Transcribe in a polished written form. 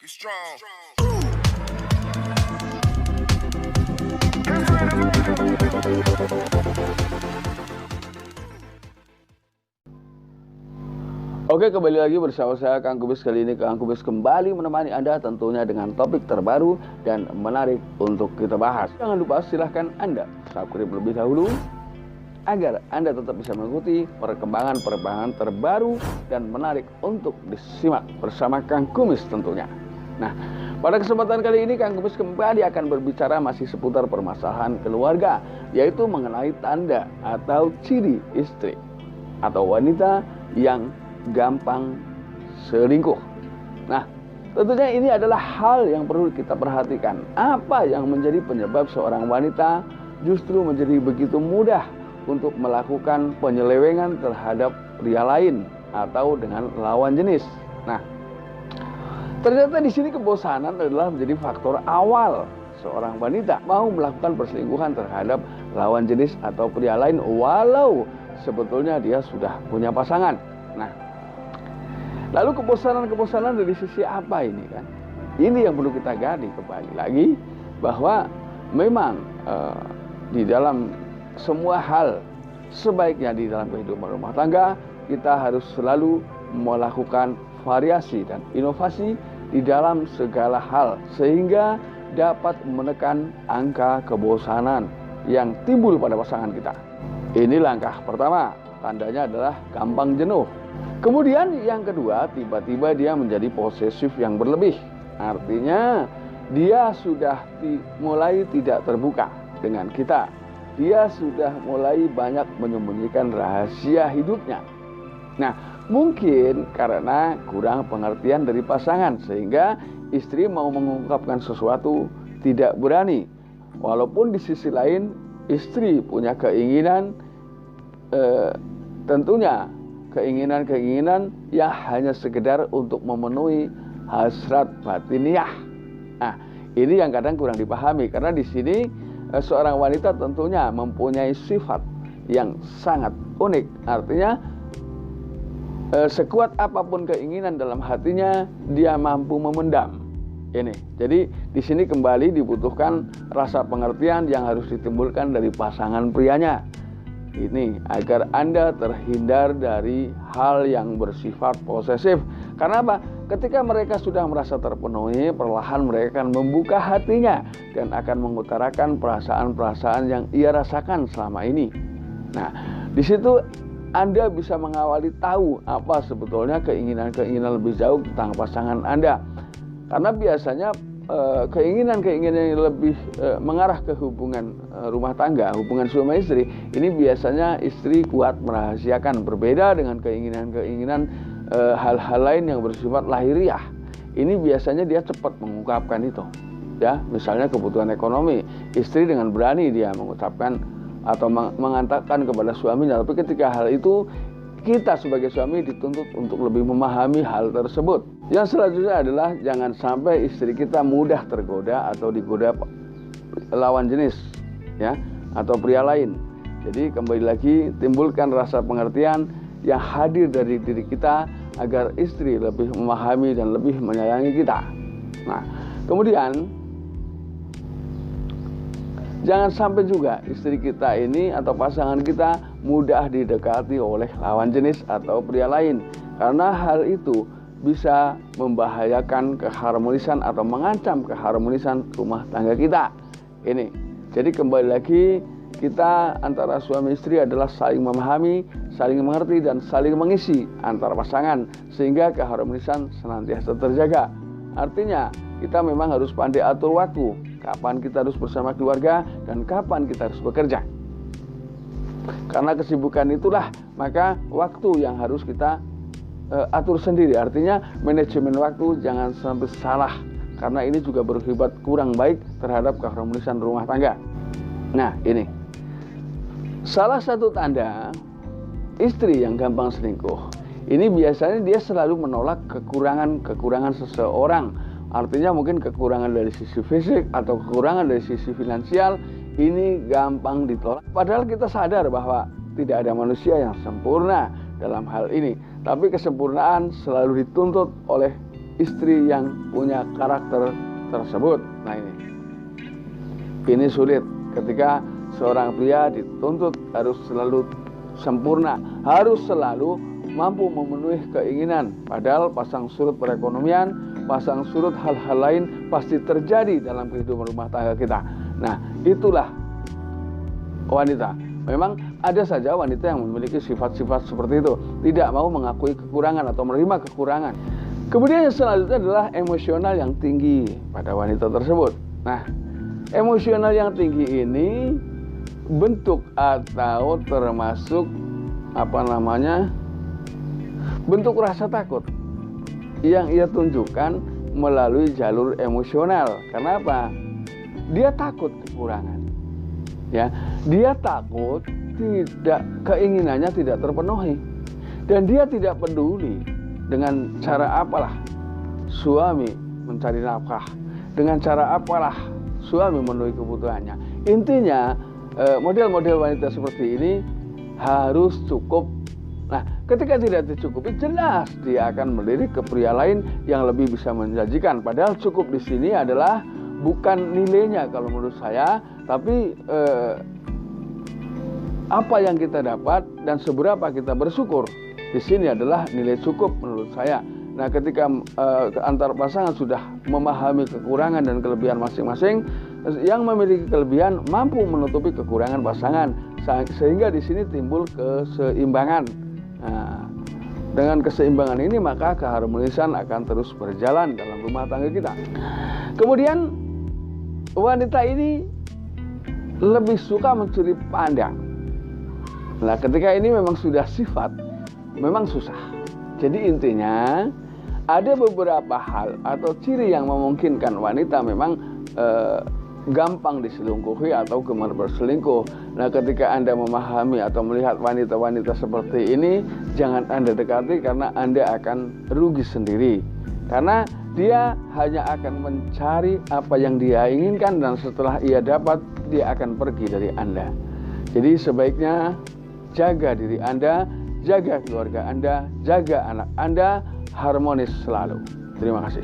Be strong. Oke, kembali lagi bersama saya Kang Kubis. Kali ini Kang Kubis kembali menemani Anda tentunya dengan topik terbaru dan menarik untuk kita bahas. Jangan lupa silahkan Anda subscribe lebih dahulu agar Anda tetap bisa mengikuti perkembangan terbaru dan menarik untuk disimak bersama Kang Kubis tentunya. Nah, pada kesempatan kali ini Kang Kubis kembali akan berbicara masih seputar permasalahan keluarga, yaitu mengenai tanda atau ciri istri atau wanita yang gampang selingkuh. Nah, tentunya ini adalah hal yang perlu kita perhatikan. Apa yang menjadi penyebab seorang wanita justru menjadi begitu mudah untuk melakukan penyelewengan terhadap pria lain atau dengan lawan jenis. Nah, ternyata di sini kebosanan adalah menjadi faktor awal seorang wanita mau melakukan perselingkuhan terhadap lawan jenis atau pria lain walau sebetulnya dia sudah punya pasangan. Nah, lalu kebosanan dari sisi apa ini kan? Ini yang perlu kita gali kembali lagi, bahwa memang di dalam semua hal, sebaiknya di dalam kehidupan rumah tangga kita harus selalu melakukan variasi dan inovasi di dalam segala hal, sehingga dapat menekan angka kebosanan yang timbul pada pasangan kita. Ini langkah pertama, tandanya adalah gampang jenuh. Kemudian yang kedua, tiba-tiba dia menjadi posesif yang berlebih. Artinya dia sudah mulai tidak terbuka dengan kita. Dia sudah mulai banyak menyembunyikan rahasia hidupnya. Nah, mungkin karena kurang pengertian dari pasangan, sehingga istri mau mengungkapkan sesuatu tidak berani. Walaupun di sisi lain istri punya keinginan, tentunya keinginan yang hanya sekedar untuk memenuhi hasrat batiniah. Nah, ini yang kadang kurang dipahami, karena di sini seorang wanita tentunya mempunyai sifat yang sangat unik. Artinya sekuat apapun keinginan dalam hatinya, dia mampu memendam. Ini. Jadi di sini kembali dibutuhkan rasa pengertian yang harus ditimbulkan dari pasangan prianya. Ini agar Anda terhindar dari hal yang bersifat posesif. Karena apa? Ketika mereka sudah merasa terpenuhi, perlahan mereka akan membuka hatinya dan akan mengutarakan perasaan-perasaan yang ia rasakan selama ini. Nah, di situ Anda bisa mengawali tahu apa sebetulnya keinginan-keinginan lebih jauh tentang pasangan Anda. Karena biasanya keinginan-keinginan yang lebih mengarah ke hubungan rumah tangga, hubungan suami istri, ini biasanya istri kuat merahasiakan, berbeda dengan keinginan-keinginan hal-hal lain yang bersifat lahiriah. Ini biasanya dia cepat mengungkapkan itu. Ya, misalnya kebutuhan ekonomi, istri dengan berani dia mengucapkan atau mengatakan kepada suaminya. Tapi ketika hal itu, kita sebagai suami dituntut untuk lebih memahami hal tersebut. Yang selanjutnya adalah jangan sampai istri kita mudah tergoda atau digoda lawan jenis, ya, atau pria lain. Jadi kembali lagi timbulkan rasa pengertian yang hadir dari diri kita agar istri lebih memahami dan lebih menyayangi kita. Nah, kemudian jangan sampai juga istri kita ini atau pasangan kita mudah didekati oleh lawan jenis atau pria lain, karena hal itu bisa membahayakan keharmonisan atau mengancam keharmonisan rumah tangga kita. Ini. Jadi kembali lagi, kita antara suami istri adalah saling memahami, saling mengerti dan saling mengisi antar pasangan sehingga keharmonisan senantiasa terjaga. Artinya, kita memang harus pandai atur waktu, kapan kita harus bersama keluarga dan kapan kita harus bekerja. Karena kesibukan itulah, maka waktu yang harus kita atur sendiri. Artinya manajemen waktu jangan sampai salah, karena ini juga berakibat kurang baik terhadap keharmonisan rumah tangga. Nah, ini salah satu tanda istri yang gampang selingkuh. Ini biasanya dia selalu menolak kekurangan seseorang. Artinya mungkin kekurangan dari sisi fisik atau kekurangan dari sisi finansial, ini gampang ditolak. Padahal kita sadar bahwa tidak ada manusia yang sempurna dalam hal ini. Tapi kesempurnaan selalu dituntut oleh istri yang punya karakter tersebut. Nah ini sulit ketika seorang pria dituntut harus selalu sempurna, harus selalu mampu memenuhi keinginan. Padahal pasang surut perekonomian, pasang surut hal-hal lain pasti terjadi dalam kehidupan rumah tangga kita. Nah itulah wanita. Memang ada saja wanita yang memiliki sifat-sifat seperti itu, tidak mau mengakui kekurangan atau menerima kekurangan. Kemudian yang selanjutnya adalah emosional yang tinggi pada wanita tersebut. Nah, emosional yang tinggi ini bentuk atau termasuk bentuk rasa takut yang ia tunjukkan melalui jalur emosional. Karena apa? Dia takut kekurangan. Ya, dia takut keinginannya tidak terpenuhi, dan dia tidak peduli dengan cara apalah suami mencari nafkah, dengan cara apalah suami memenuhi kebutuhannya. Intinya model-model wanita seperti ini harus cukup. Nah, ketika tidak dicukupi, jelas dia akan melirik ke pria lain yang lebih bisa menjanjikan. Padahal cukup di sini adalah bukan nilainya kalau menurut saya, tapi apa yang kita dapat dan seberapa kita bersyukur. Di sini adalah nilai cukup menurut saya. Nah, ketika antar pasangan sudah memahami kekurangan dan kelebihan masing-masing, yang memiliki kelebihan mampu menutupi kekurangan pasangan, sehingga di sini timbul keseimbangan. Nah, dengan keseimbangan ini maka keharmonisan akan terus berjalan dalam rumah tangga kita. Kemudian wanita ini lebih suka mencuri pandang. Nah, ketika ini memang sudah sifat, memang susah. Jadi intinya ada beberapa hal atau ciri yang memungkinkan wanita memang gampang diselingkuhi atau gemar berselingkuh. Nah, ketika Anda memahami atau melihat wanita-wanita seperti ini, jangan Anda dekati karena Anda akan rugi sendiri. Karena dia hanya akan mencari apa yang dia inginkan, dan setelah ia dapat, dia akan pergi dari Anda. Jadi sebaiknya jaga diri Anda, jaga keluarga Anda, jaga anak Anda, harmonis selalu. Terima kasih.